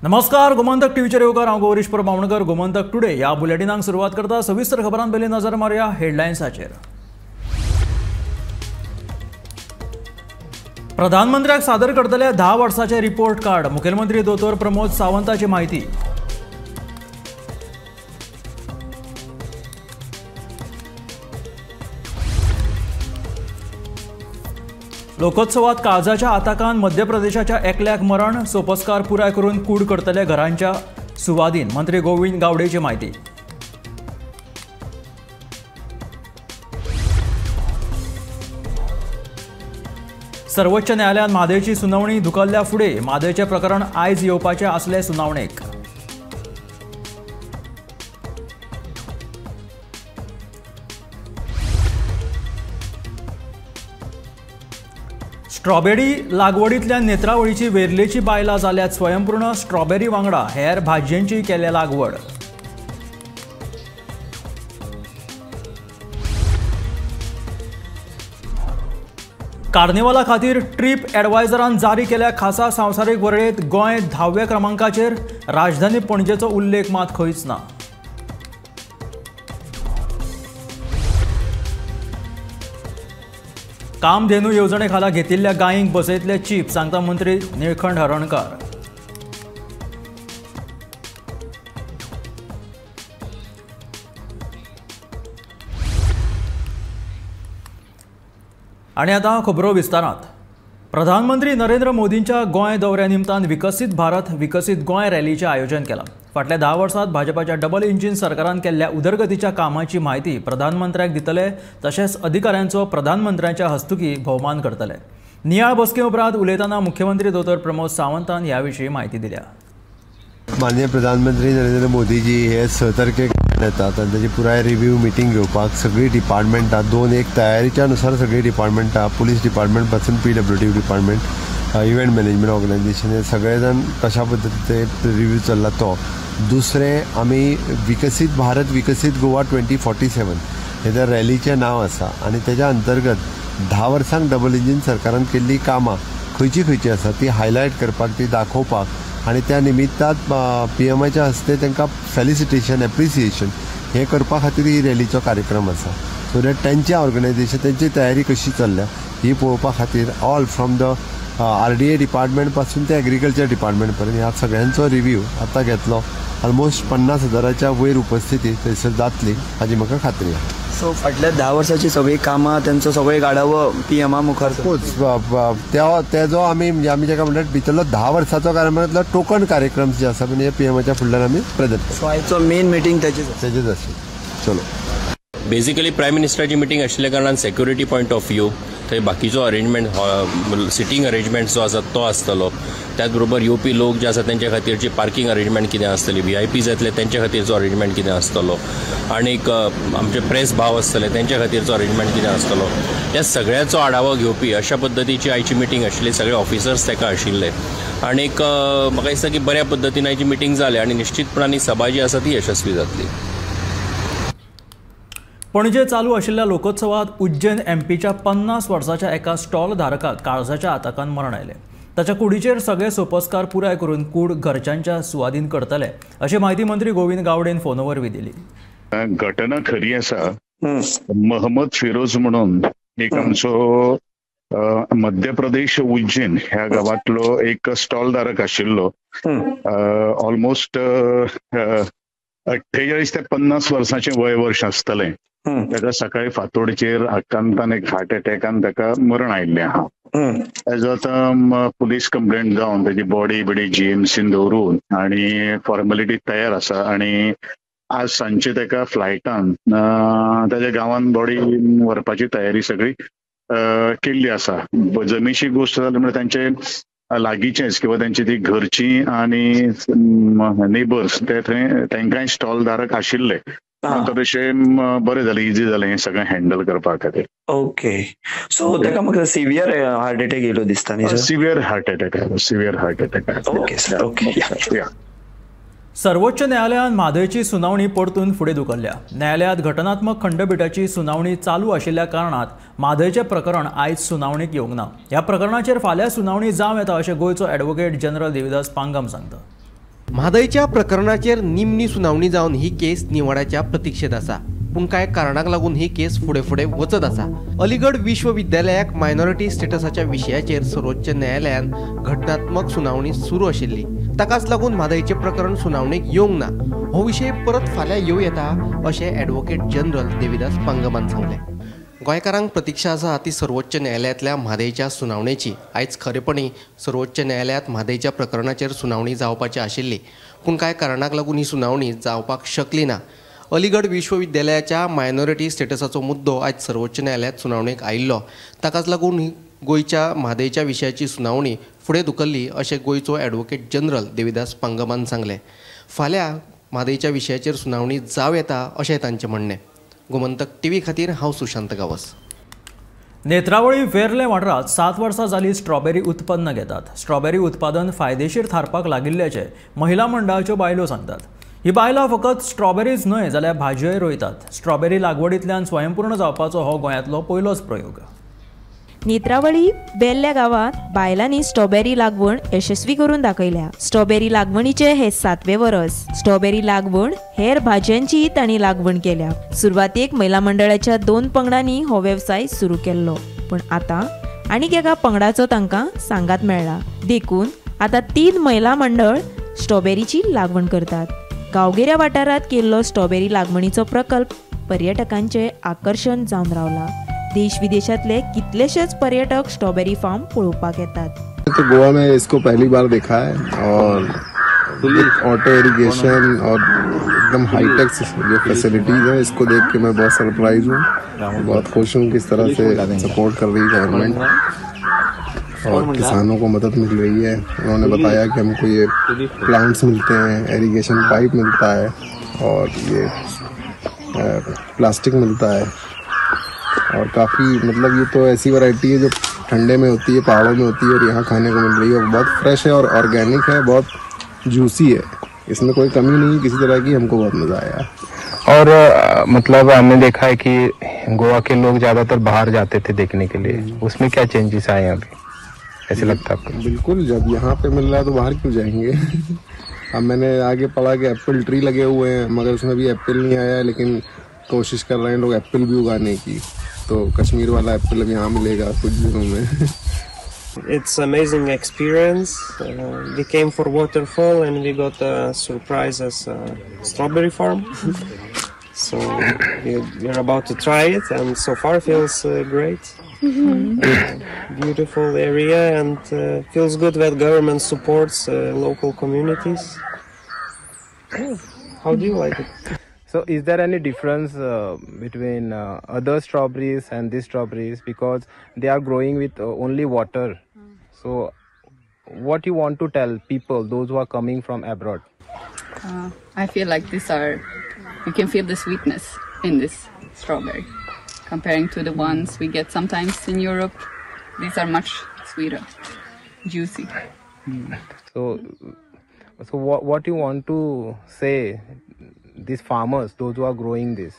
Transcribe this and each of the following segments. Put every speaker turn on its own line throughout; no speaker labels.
नमस्कार, गोमंतक टीव्हीचेर येवकार हांव गौरीश परमावणकर. गोमंतक टुडे ह्या बुलेटिनाक सुरवात करता. सविस्तर खबरां पयलीं नजर मारया हेडलायन्साचेर. प्रधानमंत्र्याक सादर करतले 10 वर्सांचे रिपोर्ट कार्ड. मुखेलमंत्री दोतोर प्रमोद सावंताची माहिती. लोकोत्सवात काळजाच्या आताकान मध्य प्रदेशाच्या एकल्याक मरण. सोपस्कार पुराय करून कूड करतले घरांच्या सुवादीन. मंत्री गोविंद गावडेची माहिती. सर्वोच्च न्यायालयात म्हादयची सुनावणी धुकल्ल्या फुडें. म्हादयचे प्रकरण आयज येवपाचे आसले सुनावणेक. स्ट्रॉबेरी लागवडींतल्यान नेत्रावळीची वेर्लेची बायलां जाल्यात स्वयंपूर्ण. स्ट्रॉबेरी वांगडा हेर भाजयेंची केल्या लागवड. कार्निवाला खातीर ट्रीप एडवायझरान जारी केल्या खासा संवसारीक वळेरेंत गोंय 10व्या क्रमांकाचेर. राजधानी पणजेचो उल्लेख मात खंयच ना. कामधेनू येवजणे खाला घेतिल्ल्या गायींक बसयतले चीप, सांगता मंत्री निळखंड हरणकार. आणि आता खबरो विस्तारांत. प्रधानमंत्री नरेंद्र मोदींच्या गोंय दौऱ्या निमतान विकसीत भारत विकसीत गोंय रॅलीचें आयोजन केलां. फाटल्या 10 वर्सांत भाजपाच्या डबल इंजिन सरकारान केल्ल्या उदरगतीच्या कामाची माहिती प्रधानमंत्र्याक दितले. तशेंच अधिकाऱ्यांचो प्रधानमंत्र्याच्या हस्तुकी भोवमान करतले. नियाळ बसके उपरांत उलयतना मुख्यमंत्री दोतोर प्रमोद सावंतान ह्या विशीं माहिती दिल्या.
माननीय प्रधानमंत्री नरेंद्र मोदीजी हे 6 तारखेक येतात आनी ताची पुराय रिव्ह्यू मिटींग घेवपाक सगळीं डिपार्टमेंटां 2-1 तयारीच्या नुसार सगळीं डिपार्टमेंटां पुलीस डिपार्टमेंट पासून PWD department, event management organisation हे सगळे जाण कशा पद्दतीन रिव्ह्यू चल्ला तो. दुसरें आमी विकसीत भारत विकसीत गोवा 2047 हे त्या रॅलीचें नांव आसा आनी तेज्या अंतर्गत 10 वर्सांक डबल इंजिन सरकारान केल्लीं कामां खंयची आसा ती हायलायट करपाक, ती दाखोवपाक आनी त्या निमित्तान PMच्या हस्ते तांकां फेलिसिटेशन एप्रिसिएशन हें करपा खातीर ही रॅलीचो कार्यक्रम आसा. सो दॅट तेंच्या ऑर्गनायझेशन तेंची तयारी कशी चल्ल्या ही पळोवपा खातीर all from the RDA department पासून ते एग्रीकल्चर डिपार्टमेंट पर्यंत ह्या सगळ्यांचो रिव्ह्यू आतां घेतलो. ऑलमोस्ट 50,000च्या वयर उपस्थिती थंयसर जातली हाची म्हाका खात्री आसा.
सो फाटल्या 10 वर्सांची सगळी कामां तेंचो सगळो एक आढावो PM मुखार
तेजो आमी म्हणजे आमी जेका म्हणटात भितरलो 10 वर्साचो कार्यक्रमांतलो टोकन कार्यक्रम जे आसा म्हणजे PMच्या फुडल्यान आमी प्रेझेंट.
सो आयचो मेन मिटींग तेजेच
आसली. चलो
बेसिकली प्रायम मिनिस्टराची मिटींग आशिल्ल्या कारणान सेक्युरिटी पॉयंट ऑफ व्यू थंय बाकीचो अरेंजमेंट सिटींग अरेंजमेंट जो आसा तो आसतलो. त्याच बरोबर येवपी लोक जे आसा तेंच्या खातीरची पार्किंग अरेंजमेंट कितें आसतली, VIPs येतले तेंच्या खातीरचो अरेंजमेंट कितें आसतलो, आनीक आमचे प्रेस भाव आसतले तेंच्या खातीरचो अरेंजमेंट कितें आसतलो, ह्या सगळ्याचो आढावो घेवपी अशा पद्दतीची आयची मिटींग आशिल्ली. सगळे ऑफिसर्स तेका आशिल्ले आनीक म्हाका दिसता की बऱ्या पद्दतीन आयची मिटींग जाली आनी निश्चितपणान सभा जी आसा ती यशस्वी जातली.
पणजे चालू आशिल्ल्या लोकोत्सवात उज्जैन MPच्या 50 वर्साच्या एका स्टॉल धारकाक काळजाच्या आताकान मरण आयलें. ताच्या कुडीचेर सगळे सोपस्कार पुराय करून कूड घरच्यांच्या सुवादीन करतले अशी माहिती मंत्री गोविंद गावडेन फोनवर दिली.
घटना खरी आसा. महम्मद फिरोज म्हणून एक आमचो मध्य प्रदेश उज्जैन ह्या गावातलो एक स्टॉल धारक आशिल्लो. ऑलमोस्ट 48 ते 50 वर्सांचे वय वर्ष आसतलें. ताका सकाळी फातोडचेर आकांतान एक हार्ट अटॅकान ताका मरण आयिल्लें आहा. ताजो आतां पुलीस कंप्लेंट जावन ताची बॉडी GMCन दवरून आनी फॉर्मेलिटी तयार आसा आनी आज सांजचे ताका फ्लायटान ताच्या गांवान बॉडी व्हरपाची तयारी सगळी केल्ली आसा. जमेची गोश्ट जाली म्हणजे तांचे लागींचेच किंवा तांची ती घरची आनी नेबर्स ते थंय तांकांय स्टॉल धारक आशिल्ले. तशें बरें जालें, इजी जालें हें सगळें हँडल करपा खातीर.
ओके. सो ताका म्हाका सिवियर हार्ट अटॅक येयलो दिसता न्ही?
Severe heart attack.
Okay sir. Okay.
सर्वोच्च न्यायालयान म्हादयची सुनावणी परतून फुडें धुकल्ल्या. न्यायालयात घटनात्मक खंडपीठाची सुनावणी चालू आशिल्ल्या कारणात म्हादयचें प्रकरण आयज सुनावणीक येवंक ना. ह्या प्रकरणाचेर फाल्यां सुनावणी जावं येता अशें गोंयचो ॲडव्होकेट जनरल देविदास पांगम सांगता.
म्हादयच्या प्रकरणाचेर निमणी सुनावणी जावन ही केस निवाड्याच्या प्रतीक्षेत आसा, पूण कांय कारणाक लागून ही केस फुडें फुडें वचत आसा. अलीगढ विश्वविद्यालयाक मायनॉरिटी स्टेटसाच्या विशयाचेर सर्वोच्च न्यायालयान घटनात्मक सुनावणी सुरू आशिल्ली. ताकाच लागून म्हादयचें प्रकरण सुनावणेक येवंक ना. हो विशय परत फाल्यां येवं येता अशें ॲडव्होकेट जनरल देविदास पांगमान सांगलें. गोंयकारांक प्रतीक्षा आसा ती सर्वोच्च न्यायालयातल्या म्हादयच्या सुनावणेची. आयज खरेपणी सर्वोच्च न्यायालयात म्हादयच्या प्रकरणाचेर सुनावणी जावपाची आशिल्ली, पूण कांय कारणाक लागून ही सुनावणी जावपाक शकली ना. अलीगढ विश्वविद्यालयाच्या मायनॉरिटी स्टेटसाचो मुद्दो आयज सर्वोच्च न्यायालयात सुनावणेक आयिल्लो. ताकाच लागून गोंयच्या म्हादयच्या विशयाची सुनावणी फुडें धुकल्ली अशें गोंयचो ॲडव्होकेट जनरल देविदास पांगमान सांगलें. फाल्यां म्हादयच्या विशयाचेर सुनावणी जावं येता अशें तांचें म्हणणें. गोमंतक टीव्ही खातीर हांव सुशांत गावस.
नेत्रावळी वेर्ले वाठारांत 7 वर्सां जाली स्ट्रॉबेरी उत्पन्न घेतात. स्ट्रॉबेरी उत्पादन फायदेशीर थारपाक लागिल्ल्याचे महिला मंडळाच्यो बायलो सांगतात. ही बायलां फकत स्ट्रॉबेरीज न्हय जाल्यार भाजयोय रोयतात. स्ट्रॉबेरी लागवडींतल्यान स्वयंपूर्ण जावपाचो हो गोंयांतलो पयलोच प्रयोग.
नेत्रावळी बेल्ल्या गावात बायलांनी स्ट्रॉबेरी लागवण यशस्वी करून दाखयल्या. स्ट्रॉबेरी लागवणीचे हे 7वें वर्स. स्ट्रॉबेरी लागवण हेर भाज्यांची तांणी लागवण केल्या. सुरवातेक महिला मंडळाच्या 2 पंगडांनी हो वेवसाय सुरू केल्लो, पण आता आनीक एका पंगडाचो तांकां सांगात मेळ्ळा. देखून आता 3 महिला मंडळ स्ट्रॉबेरीची लागवण करतात. गांवगिऱ्या वाठारात केल्लो स्ट्रॉबेरी लागवणीचो प्रकल्प पर्यटकांचे आकर्षण जावन रावला. देश विदेशातले कितलेशेच पर्यटक स्ट्रॉबेरी फार्म पळोवपाक येतात.
तो गोवा में इसको पहली बार देखा है और ऑटो इरिगेशन और एकदम हाईटेक जो फैसिलिटीज है, इसको देख के मैं बहुत सरप्राइज हूँ. बहुत खुश हूँ किस तरह से सपोर्ट कर रही है गवर्नमेंट और किसानों को मदद मिल रही है. उन्होंने बताया कि हमको ये प्लांट्स मिलते हैं, इरिगेशन पाइप मिलता है और ये प्लास्टिक मिलता है और काफ़ी मतलब ये तो ऐसी वैरायटी है जो ठंडे में होती है, पहाड़ों में होती है और यहाँ खाने को मिल रही है. और बहुत फ्रेश है और ऑर्गेनिक है, बहुत जूसी है, इसमें कोई कमी नहीं किसी तरह की. हमको बहुत मज़ा आया.
और मतलब हमने देखा है कि गोवा के लोग ज़्यादातर बाहर जाते थे देखने के लिए, उसमें क्या चेंजेस आए हैं अभी, ऐसे लगता है आपको?
बिल्कुल, जब यहाँ पे मिल रहा है तो बाहर क्यों जाएंगे. अब मैंने आगे पढ़ा कि एप्पल ट्री लगे हुए हैं, मगर उसमें भी एप्पल नहीं आया है, लेकिन कोशिश कर रहे हैं लोग एप्पल भी उगाने की. तो कश्मीर वाला एप्पल अब यहाँ मिलेगा कुछ दिनों में.
It's amazing experience. We came for waterfall and we got a surprise as a strawberry farm. So we're about to try it and so far feels great. Beautiful area and feels good that government supports local communities. How do you like it?
So is there any difference between other strawberries and these strawberries, because they are growing with only water? So what you want to tell people, those who are coming from abroad?
I feel like you can feel the sweetness in this strawberry comparing to the ones we get sometimes in Europe. These are much sweeter, juicy.
So what you want to say these farmers, those who are growing this?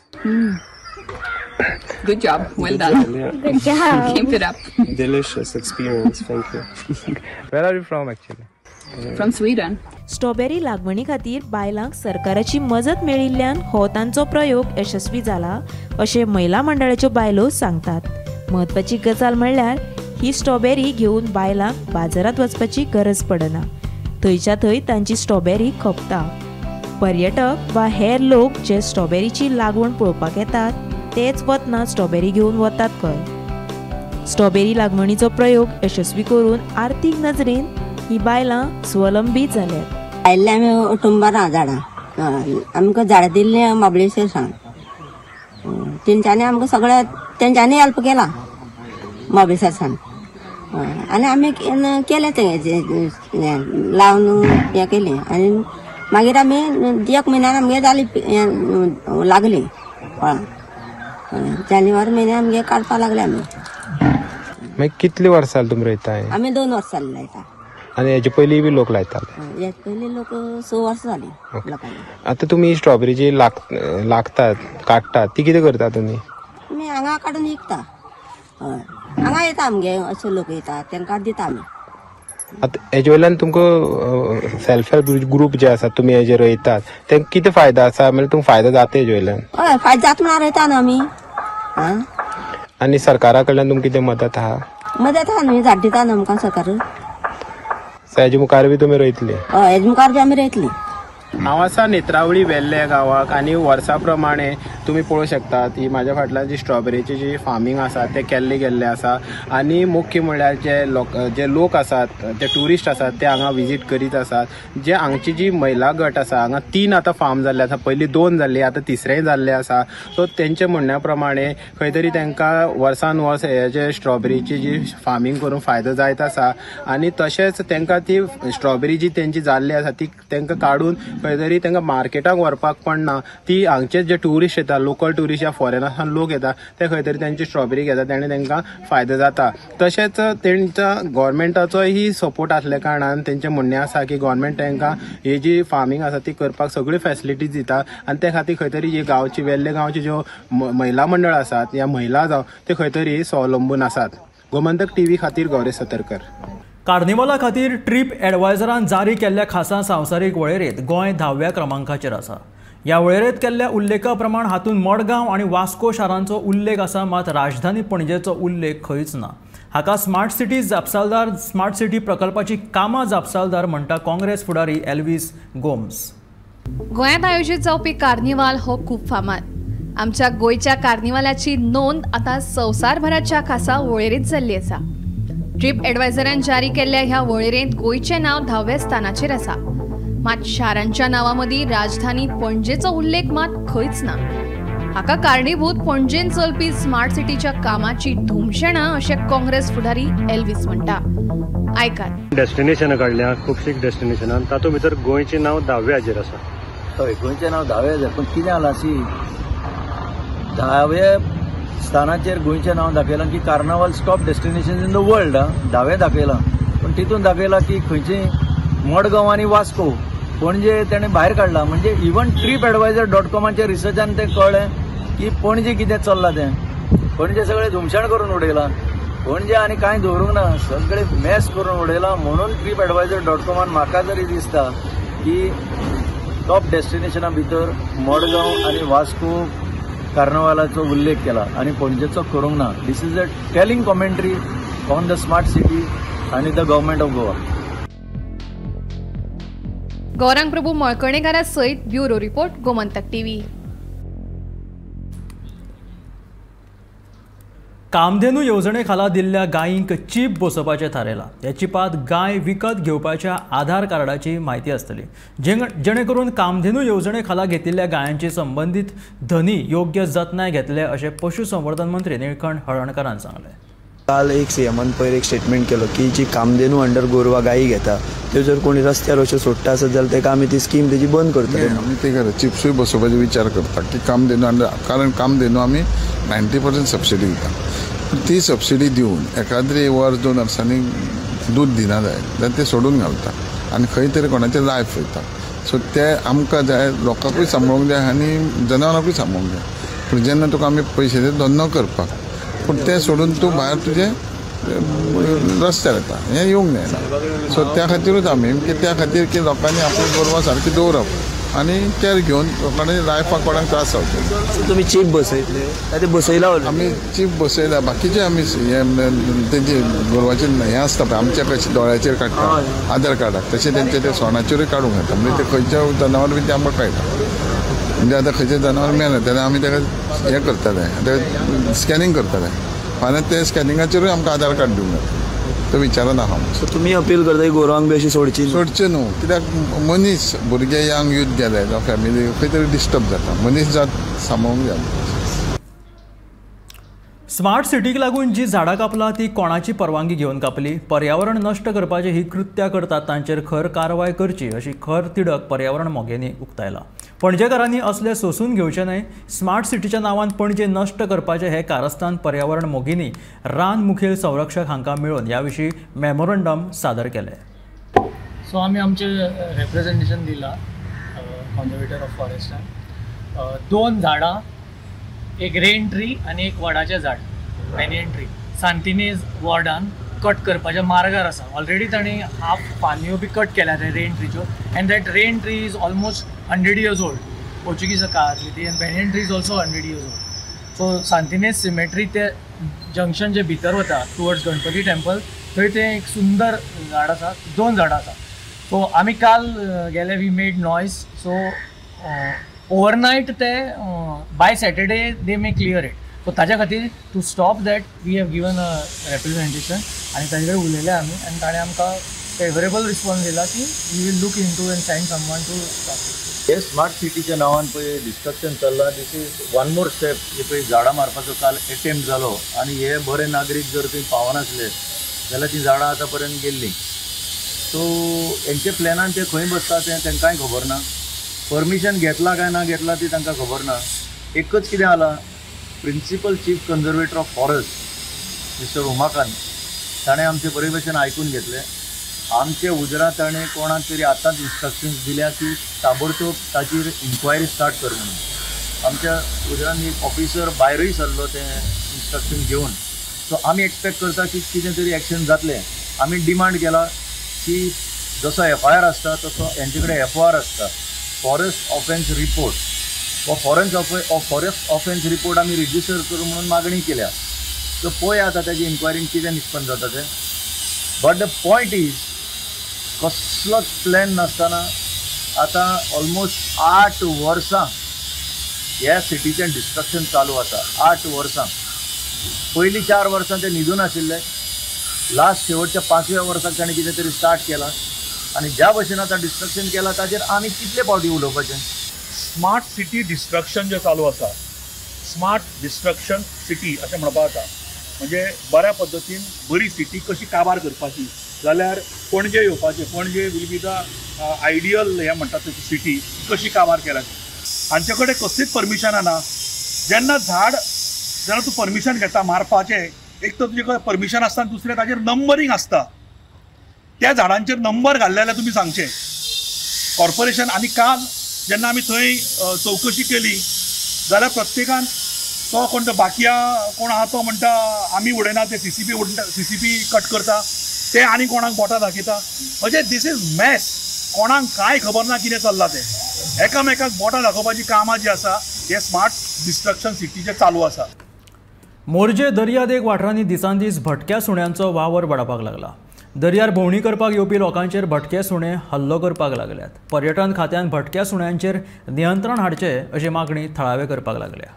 Good job, well done.
Good
job. Keep it up.
Delicious experience, thank you.
Where are you from actually?
From Sweden.
Strawberry लागवणी खातीर बायलांक सरकाराची मजत मेळिल्ल्यान हो तांचो प्रयोग यशस्वी जाला अशें महिला मंडळाच्यो बायलो सांगतात. म्हत्वाची गजाल म्हणल्यार ही स्ट्रॉबेरी घेवन बायलांक बाजारात वचपाची गरज पडना. थंयच्या थंय तांची स्ट्रॉबेरी खपता. पर्यटक वा हेर लोक जे स्ट्रॉबेरीची लागवण पळोवपाक येतात तेच वतना स्ट्रॉबेरी घेवन वतात खंय. स्ट्रॉबेरी लागवणीचो प्रयोग यशस्वी करून आर्थीक नजरेन ही बायलां स्वलंबी जाल्यात.
आयिल्ले आमी ओटुंबारा झाडां आमकां झाडां दिल्ली महाबळेश्वर सांग. तेंच्यांनी आमकां सगळ्या तेंच्यांनी हेल्प केला महाबळेश्वर सांग. आनी आमी केलें तें लावन हें केलें आनी मागीर आमी 1 म्हयन्यान आमगे जाली लागली फळां. जानेवारी म्हयन्यान आमगे काडपा लागले आमी.
मागीर कितली वर्सां जाली तुमी रोयताय?
आमी 2 वर्सां जाली लायता.
आणि याच्या पयलीं बी लोक लायताले?
हेचे पयलीं लोक 6 वर्सां जाली लोकांनी.
आता तुम्ही स्ट्रॉबेरी जी लागतात काडटात ती कितें करता तुमी?
आमी हांगा काडून विकता. हय हांगा येता आमगे अशे लोक येता तांकां दिता आमी.
आतां हेजे वयल्यान तुमकां सेल्फ हेल्प ग्रुप जे आसात तुमी हेजे रोयतात ते कितें फायदो आसा म्हणल्यार तुमकां फायदो जाता हेजे वयल्यान?
हय फायदो जाता म्हणून रोयता न्हू आमी.
आनी सरकारा कडल्यान तुमकां कितें मदत आहा?
मदत आहा न्हू, झाड दिता न्हू आमकां सरकार.
हेजे मुखार बी तुमी रोयतली?
हय हेजे मुखार बी आमी रोयतली.
हांव आसा नेत्रावळी वेल्ले गांवाक आनी वर्सा प्रमाणे तुमी पळोवंक शकतात ही म्हाज्या फाटल्यान जी स्ट्रॉबेरीची जी फार्मींग आसा ते केल्ले गेल्ले आसा आनी मुख्य म्हणल्यार जे लोक आसात ते ट्युरिस्ट आसात ते हांगा विजीट करीत आसात. जे हांगची जी महिला गट आसा हांगा 3 आतां फार्म जाल्ले आसा, पयलीं 2 जाल्ली आतां 3रे जाल्ले आसा. सो तेंचे म्हणण्या प्रमाणे खंय तरी तांकां वर्सान वर्स हेजे स्ट्रॉबेरीची जी फार्मींग करून फायदो जायत आसा आनी तशेंच तांकां ती स्ट्रॉबेरी जी तेंची जाल्ली आसा ती तांकां काडून खंय तरी तांकां मार्केटाक व्हरपाक पडना. ती हांगचे जे ट्युरिस्ट येता, लोकल ट्युरिस्ट या फॉरेनांतल्यान लोक येता ते खंय तरी तेंची स्ट्रॉबेरी घेता तेणे तांकां फायदो जाता. तशेंच तेंच्या गव्हर्मेंटाचोय सपोर्ट आसल्या कारणान तेंचें म्हणणें आसा की गव्हर्मेंट तांकां ही जी फार्मींग आसा ती करपाक सगळी फॅसिलिटीज दिता आनी ते खातीर खंय तरी ही गांवची वेल्ले गांवची ज्यो महिला मंडळ आसात या महिला जावं ते खंय तरी स्वावलंबून आसात. गोमंतक टीव्ही खातीर गौरेश सतरकर.
कार्निवला खातीर ट्रीप एडवायझरान जारी केल्ल्या खासा संवसारीक वळेरेंत गोंय 10व्या क्रमांकाचेर आसा. ह्या वळेरेंत केल्ल्या उल्लेखा प्रमाण हातूंत मडगांव आनी वास्को शारांचो उल्लेख आसा, मात राजधानी पणजेचो उल्लेख खंयच ना. हाका स्मार्ट सिटी जापसालदार स्मार्ट सिटी प्रकल्पाची कामां जापसालदार म्हणटा काँग्रेस फुडारी एल्विस गोम्स.
गोंयांत आयोजीत जावपी कार्निवाल हो खूब फामाद. आमच्या गोंयच्या कार्निवालाची नोंद आतां संवसारभराच्या खासा वळेरेंत जाल्ली आसा. ट्रीप एडवायझरान जारी केल्ल्या ह्या वळेरेंत गोंयचें नांव 10व्या स्थानाचेर आसा. मात शारांच्या नांवां मदीं राजधानी पणजेचो उल्लेख मात खंयच ना. हाका कारणीभूत पणजेन चलपी स्मार्ट सिटीच्या कामाची धुमशेणां अशें काँग्रेस फुडारी एल्विस म्हणटा. आयकात.
डेस्टिनेशनां काडल्या खुबशीं डेस्टिनेशनां, तातूंत भितर गोंयचें नांव 10व्याचेर आसा.
हय गोंयचें नांव 10व्या, पूण कितें जालां सी 10व्या स्थानाचेर गोंयचें नांव दाखयलां की कार्नावाल top destination in the world 10वें दाखयलां. पण तितून दाखयलां की खंयचें मडगांव आनी वास्को पणजे तेणें भायर काडला. म्हणजे इवन ट्रीप एडवायझर .comच्या रिसर्चान तें कळ्ळें की पणजे कितें चल्लां तें. पणजे सगळें धुमशाण करून उडयलां. पणजे आनी कांय दवरूंक ना, सगळें मॅस करून उडयलां. म्हणून ट्रीप एडवायझर .comन म्हाका तरी दिसता की टॉप डेस्टिनेशना भितर मडगांव आनी वास्को कार्नावालाचो उल्लेख केला आनी पणजेचो करूंक ना. This is a telling commentary on the smart city आनी the government of Goa.
Gaurang Prabhu मळकणेकारा सयत bureau report Gomantak TV.
Kamdhenu येवजणे खाला दिल्ल्या गायींक चीप बसोवपाचें थारायलां. हे चिपांत गाय विकत घेवपाच्या आधार कार्डाची म्हायती आसतली, जेणे करून कामधेनू येवजणे खाला घेतिल्ल्या गायांची संबंदीत धनी योग्य जतनाय घेतले अशें पशुसंवर्धन मंत्री निळकंठ हळर्णकारान सांगलें.
काल एक सीएमान पयर एक स्टेटमेंट केलो की जी कामधेनू अंडर गोरवा गायी घेता त्यो जर कोणी रस्त्यार अश्यो सोडटा आसत जाल्यार ताका आमी ती स्कीम तेजी बंद करतले.
आमी ते करा चिप्सूय बसोवपाचो विचार करता की कामधेनू अंडर, कारण कामधेनू आमी 90% सबसिडी दिता. ती सबसिडी दिवन एखाद्री वर 2 वर्सांनी दूध दिना जाय जाल्यार ते सोडून घालता आनी खंय तरी कोणाचें लायफ वयता. सो ते आमकां जाय, लोकांकूय सांबाळूंक जाय आनी जनावरांकूय सांबाळूंक जाय. पूण जेन्ना तुका आमी पयशे दिता धंदो करपाक, पूण ते सोडून तूं भायर तुजे रस्त्यार येता, हें येवंक जायना. सो त्या खातीरूच आमी की त्या खातीर की लोकांनी आपली गोरवां सारकी दवरप आनी केअर घेवन लोकांनी लायफाक कोणाक त्रास जावचे.
तुमी चीप बसयतले काय ते बसयला?
आमी चीप बसयला. बाकीचे आमी तेंचे गोरवाचेर हें आसता पळय आमच्या कशें दोळ्याचेर काडटा आधार कार्डाक, तशें तेंचे ते सोणाचेरूय काडूंक येता. म्हणजे ते खंयच्या जनावर बी ते आमकां कळटा. म्हणजे आतां खंयचें जनावर मेलें जाल्यार आमी ताका हें करतले, तें स्कॅनिंग करतले. फाल्यां ते स्कॅनिंगाचेरूय आमकां आधार कार्ड दिवंक जाता. तो विचारना हांव.
सो तुमी अपील करता गोरवांक बी अशी सोडची
न्हू, कित्याक मनीस भुरगे यंग यूथ गेले जावं फॅमिली खंय तरी डिस्टर्ब जाता. मनीस जात सांबाळूंक जाय.
स्मार्ट सिटीक लागून जी झाडां कापला ती कोणाची परवानगी घेवन कापली? पर्यावरण नश्ट करपाची ही कृत्यां करतात तांचेर खर कारवाय करची अशी खर तिडक पर्यावरण मोगेंनी उक्तायला. पणजेकारांनी असले सोसून घेवचे न्हय. स्मार्ट सिटीच्या नांवान पणजे नश्ट करपाचे हे कारस्थान पर्यावरण मोगींनी रान मुखेल संरक्षक हांकां मेळून ह्या विशीं मेमोरंडम सादर केलें.
सो आमी आमचें रिप्रेझेंटेशन दिलां कॉन्जर्वेटर ऑफ फॉरेस्टान. 2 झाडां, एक रेन ट्री आनी एक वडाचें झाड बॅनियन ट्री सांतिनेज वॉर्डान कट करपाच्या मार्गार आसा. ऑलरेडी तांणी हाफ पानयो बी कट केल्या त्या रेन ट्रीच्यो, and that rain tree is almost 100 years old. Portuguese काळांतली ती, and banyan tree is also 100 years old. So Santinez cemetery ते जंक्शन जे भितर वता टुवर्ड्स गणपती टेम्पल, थंय ते एक सुंदर झाड आसा, 2 झाडां आसा. सो आमी काल गेले, we made noise. So overnight ते by Saturday they may clear it. So ताच्या खातीर to stop that we have given a representation आनी ताजे कडेन उलयले आमी, आनी ताणें आमकां फेवरेबल रिस्पॉन्स दिला की we will look into and send someone to stop.
हे स्मार्ट सिटीच्या नांवान पळय डिस्ट्रक्शन चल्लां. This is one more step. हे पळय झाडां मारपाचो काल एटेम्प्ट जालो, आनी हे बरे नागरीक जर थंय पावनासले जाल्यार ती झाडां आतां पर्यंत गेल्लीं. सो हेंचे प्लॅनान ते खंय बसता तें तांकांय खबर ना. परमिशन घेतला काय ना घेतला ती तांकां खबर ना. एकच कितें जालां, principal chief conservator of forest mister Umakant ताणें आमचे बरे भशेन आयकून घेतले. आमचे उजरात ताणें कोणाक तरी आतांच इन्स्ट्रक्शन्स दिल्या की ताबडतोब ताचेर इन्क्वायरी स्टार्ट कर म्हणून. आमच्या उजरान एक ऑफिसर भायरूय सरलो तें इन्स्ट्रक्शन घेवन. सो आमी एक्सपेक्ट करता की कितें तरी एक्शन जातलें. आमी डिमांड केला की जसो FIR आसता तसो हेंचे कडेन FOR आसता, फॉरेस्ट ऑफेन्स रिपोर्ट. वो फॉरेस्ट ऑफेन्स रिपोर्ट आमी रिजिस्टर करूं म्हणून मागणी केल्या. सो पळया आतां ताची इन्क्वायरीन कितें निष्पन्न जाता तें. बट द पॉयंट इज कसलोच प्लॅन नासतना आतां ऑलमोस्ट 8 वर्सां ह्या सिटीचें डिस्ट्रक्शन चालू आसा. 8 वर्सां. पयलीं 4 वर्सां ते न्हिदून आशिल्ले. लास्ट शेवटच्या 5व्या वर्साक ताणें कितें तरी स्टार्ट केलां, आनी ज्या भशेन आतां डिस्ट्रक्शन केलां ताचेर आमी कितले फावटी उलोवपाचें.
स्मार्ट सिटी डिस्ट्रक्शन जें चालू आसा, स्मार्ट डिस्ट्रक्शन सिटी अशें म्हणपाक जाता. म्हणजे बऱ्या पद्दतीन बरी सिटी कशी काबार करपाची जाल्यार पणजे येवपाचें. पणजे वील बी द आयडियल हें म्हणटा तशी सिटी कशी काबार केल्याची. हांचे कडेन कसलीच परमिशनां ना. जेन्ना तूं परमिशन घेता मारपाचें, एक तर तुजे कडेन परमिशन आसता आनी दुसरें ताचेर नंबरींग आसता. त्या झाडांचेर नंबर घाल्ले जाल्यार तुमी सांगचें कॉर्पोरेशन. आनी काल जेन्ना आमी थंय चवकशी केली जाल्यार प्रत्येकान तो कोण तो बाकिया कोण आहा तो म्हणटा आमी उडयना, ते CCP कट करता, ते आनी कोणाक बोटां दाखयता. म्हणजे दीस इज मॅस. कोणाक कांय खबर ना कितें चल्लां तें. एकामेकाक बोटां दाखोवपाची कामां जी आसा हे स्मार्ट डिस्ट्रक्शन सिटीचे चालू आसा.
मोरजे दर्यादेग वाठारांनी दिसान दीस भटक्या सुण्यांचो वावर वाडपाक लागला. दर्यार भोंवडी करपाक येवपी लोकांचेर भटके सुणे हल्लो करपाक लागल्यात. पर्यटन खात्यान भटक्या सुण्यांचेर नियंत्रण हाडचें अशी मागणी थळावे करपाक लागल्या.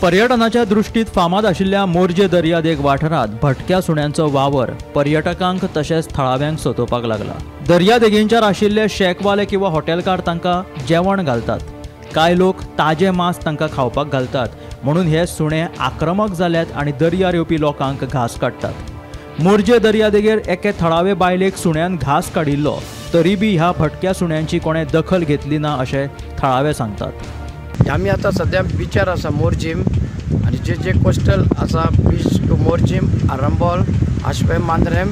पर्यटनाच्या दृश्टीत फामाद आशिल्ल्या मोरजे दर्यादेग वाठारांत भटक्या सुण्यांचो वावर पर्यटकांक तशेंच थळाव्यांक सोदोवपाक लागला. दर्यादेगेंचेर आशिल्ले शेकवाले किंवा हॉटेलकार तांकां जेवण घालतात. कांय लोक ताजें मांस तांकां खावपाक घालतात. म्हणून हे सुणे आक्रमक जाल्यात आनी दर्यार येवपी लोकांक घास काडटात. मोरजे दर्यादेगेर एके थळावे बायलेक सुण्यान घास काडिल्लो तरी बी ह्या भटक्या सुण्यांची कोणें दखल घेतली ना अशें थळावे सांगतात.
आमी आतां सद्या बिचार आसा मोरजीम, आनी जे कोस्टल आसा बीच टू मोरजीम, आरंबोल, आशपे, मांद्रेम.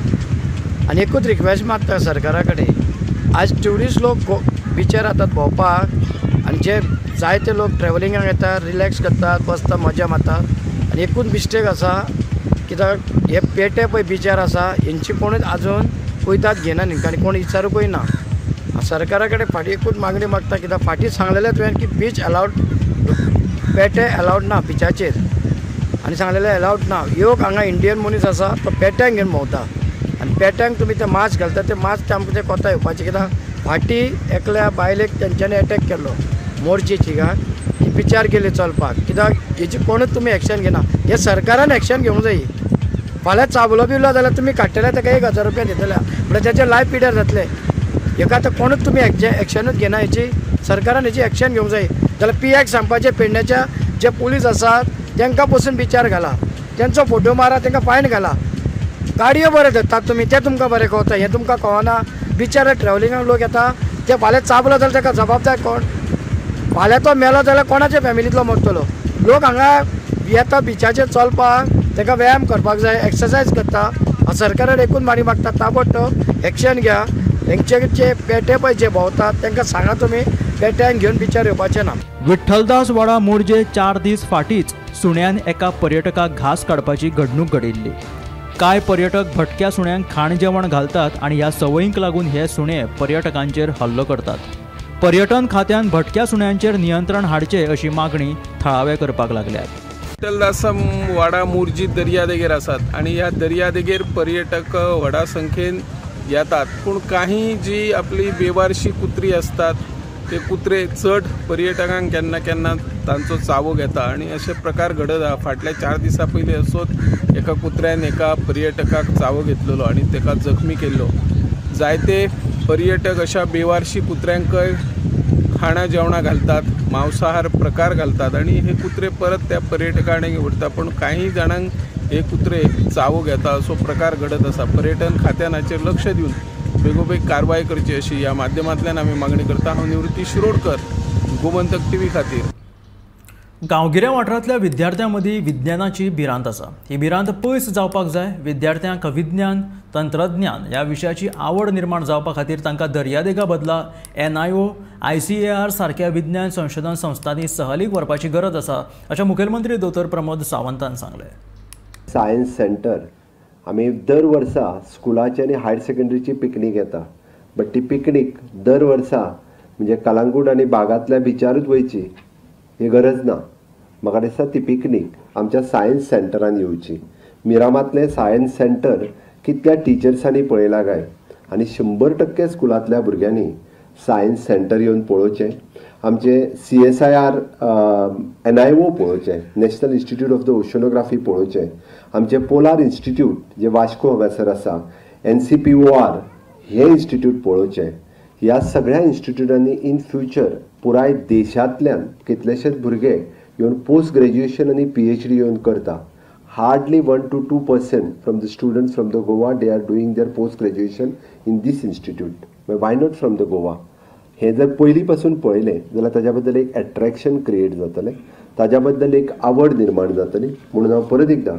आनी एकूच रिक्वेस्ट मागता सरकारा कडेन. आज ट्युरिस्ट लोक बिचार येतात भोंवपाक, आनी जे जायते लोक ट्रॅव्हलिंगाक येतात, रिलॅक्स करतात, बसता, मजा मारतात. आनी एकूच मिस्टेक आसा कित्याक हे पेटे पळय बिचार आसा हेंची कोणूच आजून कुयदाद घेना न्ही, आनी कोण विचारूंकय ना. सरकारा कडेन फाटीं एकूच मागणी मागता कित्याक फाटीं सांगलेलें तुवें की बीच अलावड, पेटे अलावड ना बिचाचेर, आनी सांगलेलें अलावड ना. योग हांगा इंडियन मनीस आसा तो पेट्यांक घेवन भोंवता, आनी पेट्यांक तुमी ते मास्क घालता ते मास्क आमचे कोता येवपाचें. कित्याक फाटीं एकल्या बायलेक तेंच्यांनी अटॅक केल्लो मोरजेची ती बिचार गेली चलपाक. कित्याक हेची कोणूच तुमी एक्शन घेना. हे सरकारान एक्शन घेवंक जाय. फाल्यां चाबलो बिवलो जाल्यार तुमी काडटले ताका 1000 रुपया दितले, म्हणल्यार तेचे लायफ पिड्यार जातले. हेका आतां कोणूच तुमी एक्शनूच घेना. हेची सरकारान हेची एक्शन घेवंक जाय. जाल्यार PX सांगपाचें पेडण्याच्या जे पुलीस आसात तांकां पसून बिचार घाला, तेंचो फोटो मारा, तांकां फायन घाला. गाडयो बरे धरतात तुमी, ते तुमकां बरें कळटा, हें तुमकां कळना. बिचार ट्रॅव्हलिंगाक लोक येता, ते फाल्यां चाबलो जाल्यार ताका जबाबदार कोण? फाल्यां तो मेलो जाल्यार कोणाच्या फॅमिलींतलो मरतलो? लोक हांगा येता बिचाचेर चलपाक, ताका व्यायाम करपाक जाय, एक्सरसायज करता. सरकारान एकूच मागणी मागता ताबडतोब एक्शन घ्या. हेंचे जे पेटे पळय जे भोंवतात तांकां सांगा तुमी पेट्यांक घेवन बिचार येवपाचें ना.
विठ्ठलदास वाडा मोरजे 4 दीस फाटींच सुण्यान एका पर्यटकाक घास काडपाची घडणूक घडिल्ली. कांय पर्यटक भटक्या सुण्यांक खाण जेवण घालतात आणि ह्या संवयींक लागून हे सुणे पर्यटकांचेर हल्लो करतात. पर्यटन खात्यान भटक्या सुण्यांचेर नियंत्रण हाडचे अशी मागणी थळावे करपाक लागल्यात.
व्हडा मुर्जी दर्यादेगेर आसात आणि ह्या दर्यादेगेर पर्यटक व्हडा संख्येन येतात, पूण काही जी आपली बेवारशी कुत्री असतात ते कुत्रे चढ पर्यटकांक केन्ना केन्ना तांचो चावो घेता आणि असे प्रकार घडत आहा. फाटल्या 4 दिसां पयलीं असोच एका कुत्र्यान एका पर्यटकाक चावो घेतलेलो आणि ताका जखमी केल्लो. जायते पर्यटक अशा बेवारशी कुत्र्यांकय खाणा जेवणां घालतात, मांसाहार प्रकार घालतात आणि हे कुत्रे परत त्या पर्यटकांक उरता, पण काही जाणांक हे कुत्रे चावो घेता असो प्रकार घडत आसा. पर्यटन खात्यान हाचेर लक्ष दिवन बेगोबेग कारवाय करची अशी ह्या माध्यमांतल्यान आमी मागणी करता. हांव निवृत्ती शिरोडकर, गोमंतक टीव्ही खातीर.
गांवगिऱ्या वाठारांतल्या विद्यार्थ्यां मदीं विज्ञानाची भिरांत आसा. ही भिरांत पयस जावपाक जाय. विद्यार्थ्यांक विज्ञान तंत्रज्ञान ह्या विशयाची आवड निर्माण जावपा खातीर तांकां दर्यादेगा बदला NIO, ICAR सारख्या विज्ञान संशोधन संस्थांनी सहलीक व्हरपाची गरज आसा अशें मुखेलमंत्री दोतोर प्रमोद सावंतान सांगलें.
सायन्स सेंटर आमी दर वर्सा स्कुलाची आनी हायर सेकंडरीची पिकनीक येता, बट ती पिकनीक दर वर्सा म्हणजे कलंगूट आनी बागांतल्या बिचारूच वयची ही गरज ना. म्हाका दिसता ती पिकनीक आमच्या सायन्स सेंटरान येवची. मिरामातलें सायन्स सेंटर कितल्या टिचर्सांनी पळयलां काय आनी 100% स्कुलांतल्या भुरग्यांनी सायन्स सेंटर येवन पळोवचें. आमचे CSIR NIO पळोवचें, national institute of the oceanography पळोवचें. आमचे पोलार इन्स्टिट्यूट जे वास्को हांगासर आसा, NCPOR हे इन्स्टिट्यूट पळोवचें. ह्या सगळ्या इन्स्टिट्यूटांनी इन फ्युचर पुराय देशांतल्यान कितलेशेच भुरगे येवन पोस्ट ग्रॅज्युएशन आनी PhD येवन करता. Hardly 1 to 2% from the students from the Goa, they are doing their post-graduation in this institute. Why not from the Goa? हे जर पयलीं पासून पळयलें जाल्यार ताज्या बद्दल एक एट्रॅक्शन क्रिएट जातलें, ताज्या बद्दल एक आवड निर्माण जातली. म्हणून हांव परत एकदां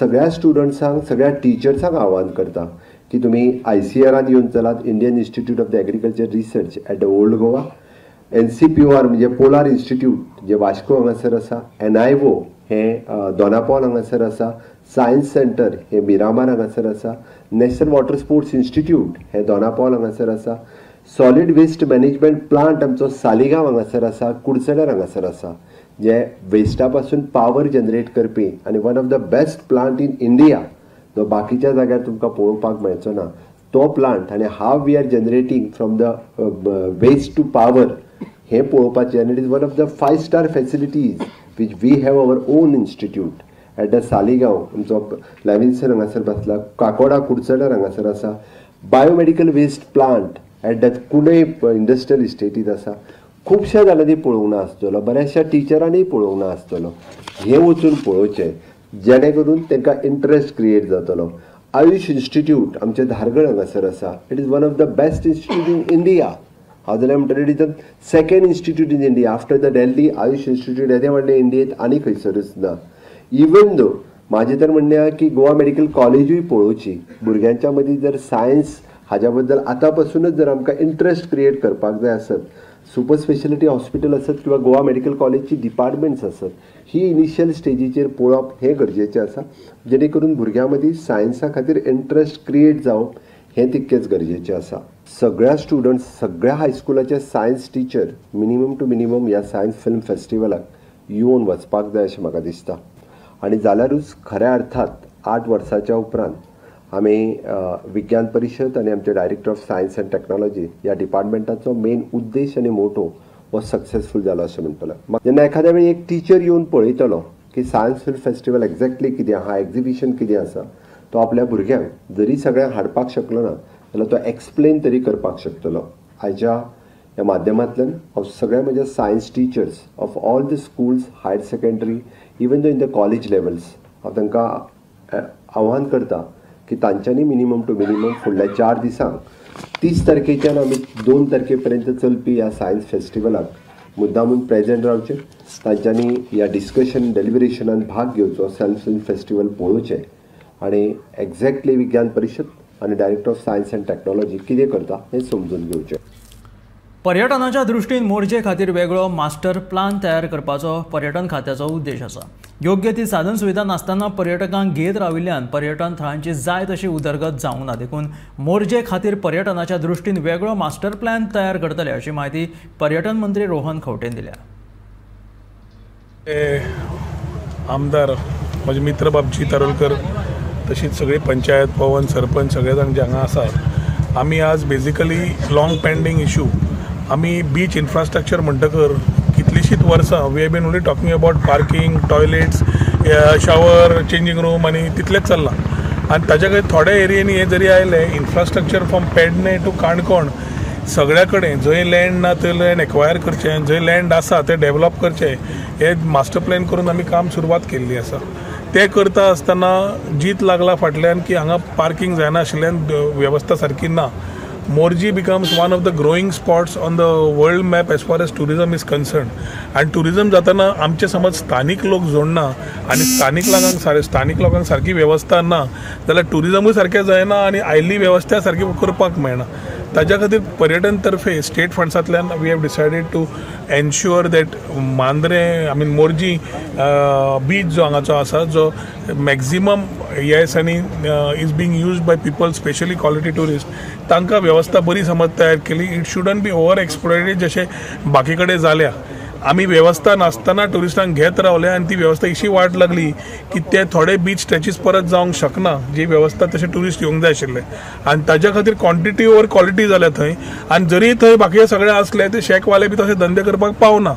सगळ्या स्टुडंट्सांक, सगळ्या टिचर्सांक आवाहन करता की तुमी ICARान येवन चलात, Indian institute of the agriculture research at the old Goa. NCPOR म्हणजे पोलार इन्स्टिट्यूट जे वास्को हांगासर आसा, NIO हे दोनापावल हांगासर आसा, सायन्स सेंटर हे मिरामार हांगासर आसा, नॅशनल वॉटर स्पोर्ट्स इन्स्टिट्यूट हे दोनापावल हांगासर आसा, सॉलिड वेस्ट मॅनेजमेंट प्लांट आमचो सालिगांव हांगासर आसा, कुडचड्यार हांगासर आसा, जे वेस्टा पासून पावर जनरेट करपी आनी one of the best plant in India जो बाकीच्या जाग्यार तुमकां पळोवपाक मेळचो ना तो प्लांट. आनी how we are generating from the waste to power हे पळोवपाचें. आनी it is one of the 5-star facilities which we have our own institute at the Saligao आमचो लॅविन्सन हांगासर बसला, काकोडा कुडचड्यार हांगासर आसा, biomedical waste plant at the Kundaim industrial इस्टेटीत आसा. खुबश्या जाणांनी पळोवंक ना आसतलो, बऱ्याचशा टिचरांनी पळोवंक ना आसतलो. हे वचून पळोवचें जेणे करून तांकां इंट्रस्ट क्रिएट जातलो. आयुष इन्स्टिट्यूट आमचे धारगळ हांगासर आसा. It is one of the best institute in India. हांव जाल्यार म्हणटलें it is the second institute in India after the Delhi Ayush institute. येदें व्हडलें इंडियेंत आनी खंयसरूच ना. इवन दो म्हाजें तर म्हणणें आहा की गोवा मेडिकल कॉलेजूय पळोवची. भुरग्यांच्या मदीं जर सायन्स हाज्या बद्दल आतां पासूनच जर आमकां इंट्रस्ट क्रिएट करपाक जाय आसत, सुपर स्पेशलिटी हॉस्पिटल आसत किंवा गोवा मेडिकल कॉलेजची डिपार्टमेंट्स आसत, ही इनिशियल स्टेजीचेर पळोवप हें गरजेचें आसा, जेणे करून भुरग्यां मदीं सायन्सा खातीर इंट्रस्ट क्रिएट जावप हें तितकेंच गरजेचें आसा. सगळ्या स्टुडंट्स, सगळ्या हायस्कुलाचे science teacher minimum two minimum ह्या सायन्स फिल्म फेस्टिवलाक येवन वचपाक जाय अशें म्हाका दिसता. आनी जाल्यारूच खऱ्या अर्थात 8 वर्साच्या उपरांत आमी विज्ञान परिशद आनी आमचे director of science end technology ह्या डिपार्टमेंटाचो मेन उद्देश आनी मोटो हो सक्सेसफूल जालो अशें म्हणटलो. जेन्ना एखाद्या वेळी एक टीचर येवन पळयतलो की सायन्स फिल्म फेस्टिवल एक्झॅक्टली कितें आहा, एक्झिबिशन कितें आसा, तो आपल्या भुरग्यांक जरी सगळ्यांक हाडपाक शकलो ना जाल्यार तो एक्सप्लेन तरी करपाक शकतलो. आयच्या ह्या माध्यमांतल्यान हांव सगळ्या म्हज्या science teachers of all the schools, higher secondary, even though in the college levels, हांव तांकां आव्हान करता की तांच्यांनी मिनिमम टू मिनिमम फुडल्या 4 दिसांक 30 तारखेच्यान आमी 2 तारखेपर्यंत चलपी ह्या सायन्स फेस्टिवलाक मुद्दामून प्रेजेंट रावचें. तांच्यांनी ह्या डिस्कशन डेलिब्रेशनान भाग घेवचो, सायन्स फिल्म फेस्टिवल पळोवचें आनी एक्झॅक्टली विज्ञान परिशद आनी director of science end technology कितें करता हें समजून घेवचें.
पर्यटनाच्या दृश्टीन मोरजे खातीर वेगळो मास्टर प्लान तयार करपाचो पर्यटन खात्याचो उद्देश आसा. योग्य ती साधन सुविधा नासतना पर्यटकांक घेत राविल्ल्यान पर्यटन थळांची जाय तशी उदरगत जावंक ना. देखून मोरजे खातीर पर्यटनाच्या दृश्टीन वेगळो मास्टर प्लॅन तयार करतले अशी माहिती पर्यटन मंत्री रोहन खंवटेन दिल्या.
आमदार माझे मित्र बाबजी तारोलकर तशीच सगळे पंचायत पवन सरपंच सगळे जाण जे हांगा आसात आमी आज बेजिकली लॉंग पेंडींग इश्यू आमी बीच इन्फ्रास्ट्रक्चर म्हणटकर कितलीशींच वर्सां we have been only talking about parking toilets shower changing room आनी तितलेंच चल्लां आनी ताच्या खातीर थोड्या एरियेनी हे जरी आयले infrastructure from Pedne to Canacona सगळ्या कडेन जंय लँड ना थंय लँड एक्वायर करचें जंय लँड आसा तें डेवलप करचें हे मास्टर प्लॅन करून आमी काम सुरवात केल्ली आसा. ते करता आसतना जीत लागला फाटल्यान की हांगा पार्किंग जायना आशिल्ल्यान वेवस्था सारकी ना. Morjim becomes one of the growing spots on the world map as far as tourism is concern आनी टुरिजम जाताना आमचे समज स्थानीक लोक जोडना आनी स्थानीक लोकांक सारकी वेवस्था ना जाल्यार टुरिजमूय सारकें जायना आनी आयिल्ली वेवस्था सारकी करपाक मेळना. ताज्या खातीर पर्यटन तर्फे स्टेट फंड्सांतल्यान we have decided to ensure that Mandrem Morjim beach जो हांगाचो आसा जो मॅक्झिमम ह्या दिसांनी is being used by people specially quality tourist तांकां वेवस्था बरी समज तयार केली. It shouldn't be overexploited जशें बाकी कडेन जाल्या. आमी वेवस्था नासतना टुरिस्टांक घेत रावले आनी ती वेवस्था इशी वाट लागली की ते थोडे बीच स्ट्रेचीस परत जावंक शकना जी वेवस्था तशें टुरिस्ट येवंक जाय आशिल्ले आनी ताज्या खातीर क्वॉन्टिटी ओवर क्वॉलिटी जाल्या थंय आनी जरी थंय बाकी सगळे आसले ते शेकवाले बी तशे धंदे करपाक पावना.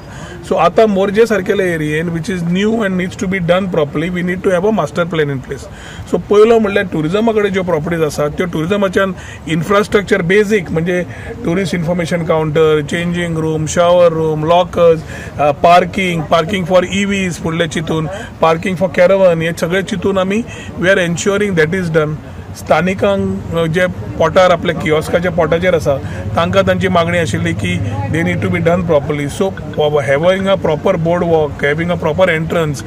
सो आतां मोरजे सारकेले एरियेन which is new and needs to be done properly we need to have a master plan in place. So पयलो म्हणल्यार टुरिजमा कडेन ज्यो प्रॉपर्टीज आसात त्यो टुरिजमाच्यान इन्फ्रास्ट्रक्चर बेजीक म्हणजे tourist information counter changing room shower room lockers parking for EVs फुडले चितून पार्किंग फॉर कॅरवन हे सगळे चितून आमी we are ensuring that is done. स्थानिकांक जे पोटार आपले कियोस्काच्या पोटाचेर आसा तांकां तांची मागणी आशिल्ली की they need to be done properly. So having a proper boardwalk having a proper entrance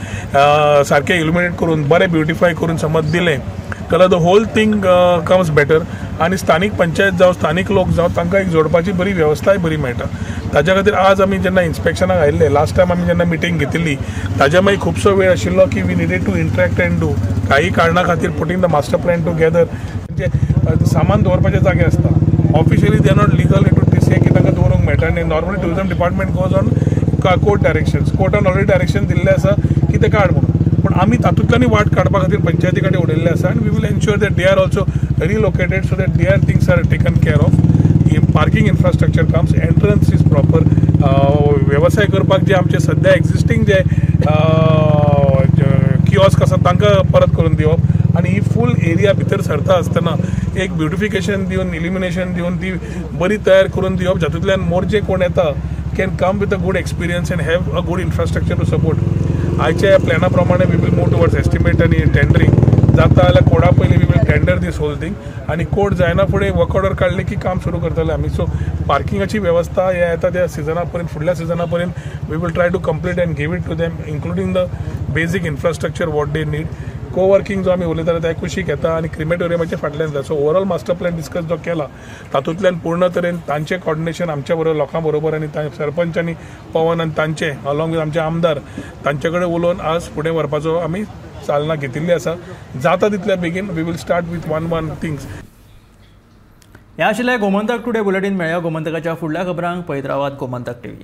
सारकें इल्युमिनेट करून बरें ब्युटिफाय करून समज दिलें जाल्यार the whole thing comes better आनी स्थानीक पंचायत जावं स्थानीक लोक जावं तांकां एक जोडपाची बरी वेवस्थाय बरी मेळटा. ताज्या खातीर आज आमी जेन्ना इन्स्पेक्शनाक आयिल्ले लास्ट टायम आमी जेन्ना मिटींग घेतिल्ली ताज्या मागीर खुबसो वेळ आशिल्लो की we needed to interact and do काही कारणां खातीर putting the master plan together म्हणजे सामान दवरपाचे जागे आसता officially they are not legal to say की तांकां दवरूंक मेळटा आनी normally tourism department goes on court directions कोर्टान ऑलरेडी डायरेक्शन दिल्लें आसा की ते काड म्हणून. पूण आमी तातूंतल्यान वाट काडपा खातीर पंचायती कडेन उडयल्ले आसा आनी we will ensure that they are also relocated so that there things are taken care of. Parking infrastructure comes entrance is proper वेवसाय करपाक जे आमचे सध्या एक्झिस्टींग जे कियोस्क आसा तांकां परत करून दिवप आनी ही फूल एरिया भितर सरता आसतना एक ब्युटिफिकेशन दिवन इल्युमिनेशन दिवन ती बरी तयार करून दिवप जातूंतल्यान मोरजे कोण येता can come with a good experience and have a good infrastructure to support. आयच्या प्लॅना प्रमाणे we will move towards estimate आनी टेंडरींग जाता जाल्यार कोडा पयलीं we will tender this whole thing आनी कोड जायना फुडें वर्क ऑर्डर काडले की काम सुरू करतले आमी. सो पार्किंगाची वेवस्था हे येता त्या सिजना पर्यंत फुडल्या सिजना पर्यंत we will try to complete and give it to them including the basic infrastructure what they need. Coworking जो आमी उलयता ते कुशीक येता आनी क्रिमेटोरियमाचे फाटल्यान जाता. So overall master plan discuss जो केला तातूंतल्यान पूर्ण तरेन तांचें कॉर्डिनेशन आमच्या बरोबर लोकां बरोबर आनी सरपंच आनी पवन आनी तांचे अलॉंग विथ आमचे आमदार तांचे कडेन उलोवन आज फुडें व्हरपाचो आमी चालना घेतिल्ली आसा. जाता तितल्या बेगीन we will start with one things.
हे आशिल्लें गोमंतक टुडे बुलेटीन. मेळया गोमंतकाच्या फुडल्या खबरांक पळयत रावात गोमंतक TV.